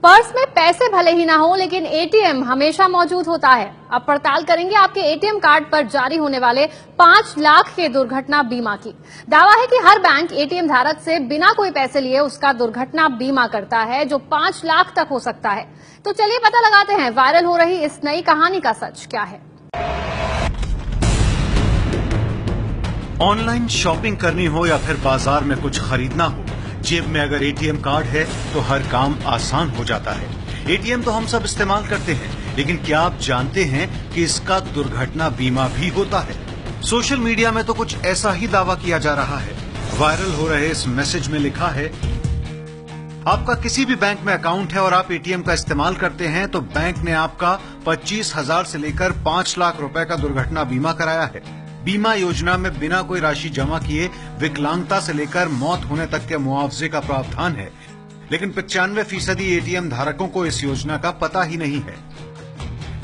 Purse में पैसे भले ही ना हो, लेकिन एटीएम हमेशा मौजूद होता है। अब पड़ताल करेंगे आपके एटीएम कार्ड पर जारी होने वाले 5 लाख के दुर्घटना बीमा की। दावा है कि हर बैंक एटीएम धारक से बिना कोई पैसे लिए उसका दुर्घटना बीमा करता है, जो 5 लाख तक हो सकता है। तो चलिए पता लगाते हैं वायरल हो रही इस नई कहानी का सच क्या है। ऑनलाइन शॉपिंग करनी हो या फिर बाजार में कुछ खरीदना हो, जेब में अगर एटीएम कार्ड है तो हर काम आसान हो जाता है। एटीएम तो हम सब इस्तेमाल करते हैं, लेकिन क्या आप जानते हैं कि इसका दुर्घटना बीमा भी होता है? सोशल मीडिया में तो कुछ ऐसा ही दावा किया जा रहा है। वायरल हो रहे इस मैसेज में लिखा है, आपका किसी भी बैंक में अकाउंट है और आप एटीएम का इस्तेमाल करते हैं तो बैंक ने आपका 25,000 से लेकर 5 लाख रुपए का दुर्घटना बीमा कराया है। बीमा योजना में बिना कोई राशि जमा किए विकलांगता से लेकर मौत होने तक के मुआवजे का प्रावधान है, लेकिन 95% एटीएम धारकों को इस योजना का पता ही नहीं है।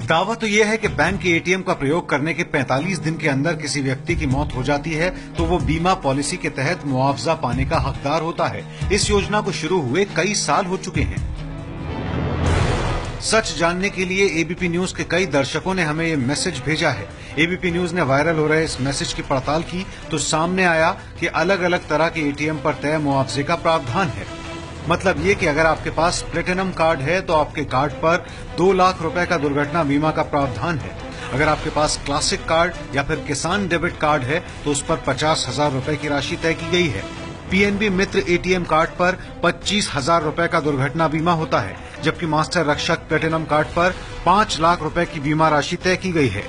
दावा तो यह है कि बैंक के एटीएम का प्रयोग करने के 45 दिन के अंदर किसी व्यक्ति की मौत हो जाती है तो वो बीमा पॉलिसी के तहत मुआवजा पाने का हकदार होता है। इस योजना को शुरू हुए कई साल हो चुके हैं। सच जानने के लिए एबीपी न्यूज के कई दर्शकों ने हमें ये मैसेज भेजा है। एबीपी न्यूज ने वायरल हो रहे इस मैसेज की पड़ताल की तो सामने आया कि अलग अलग तरह के एटीएम पर तय मुआवजे का प्रावधान है। मतलब ये कि अगर आपके पास प्लेटिनम कार्ड है तो आपके कार्ड पर 2 लाख रुपए का दुर्घटना बीमा का प्रावधान है। अगर आपके पास क्लासिक कार्ड या फिर किसान डेबिट कार्ड है तो उस पर 50,000 रुपए की राशि तय की गई है। पीएनबी मित्र एटीएम कार्ड पर 25,000 रुपए का दुर्घटना बीमा होता है, जबकि मास्टर रक्षक प्लेटिनम कार्ड पर 5 लाख रुपए की बीमा राशि तय की गई है।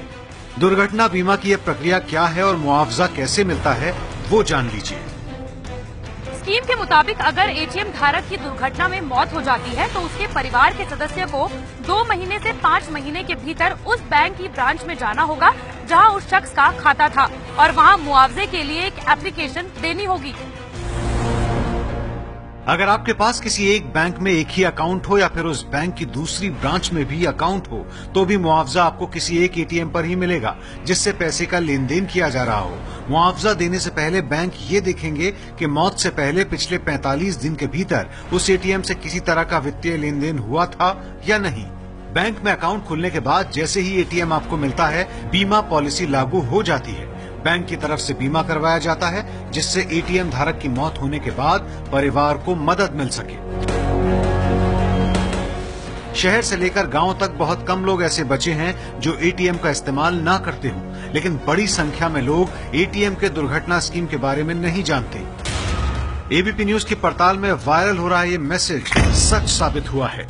दुर्घटना बीमा की यह प्रक्रिया क्या है और मुआवजा कैसे मिलता है, वो जान लीजिए। स्कीम के मुताबिक अगर एटीएम धारक की दुर्घटना में मौत हो जाती है तो उसके परिवार के सदस्य को 2 महीने से 5 महीने के भीतर उस बैंक की ब्रांच में जाना होगा जहां उस शख्स का खाता था और वहां मुआवजे के लिए एक एप्लीकेशन देनी होगी। अगर आपके पास किसी एक बैंक में एक ही अकाउंट हो या फिर उस बैंक की दूसरी ब्रांच में भी अकाउंट हो तो भी मुआवजा आपको किसी एक एटीएम पर ही मिलेगा जिससे पैसे का लेन देन किया जा रहा हो। मुआवजा देने से पहले बैंक ये देखेंगे कि मौत से पहले पिछले 45 दिन के भीतर उस एटीएम से किसी तरह का वित्तीय लेन देन हुआ था या नहीं। बैंक में अकाउंट खुलने के बाद जैसे ही एटीएम आपको मिलता है, बीमा पॉलिसी लागू हो जाती है। बैंक की तरफ से बीमा करवाया जाता है जिससे एटीएम धारक की मौत होने के बाद परिवार को मदद मिल सके। शहर से लेकर गांव तक बहुत कम लोग ऐसे बचे हैं जो एटीएम का इस्तेमाल ना करते हों, लेकिन बड़ी संख्या में लोग एटीएम के दुर्घटना स्कीम के बारे में नहीं जानते। एबीपी न्यूज की पड़ताल में वायरल हो रहा ये मैसेज सच साबित हुआ है।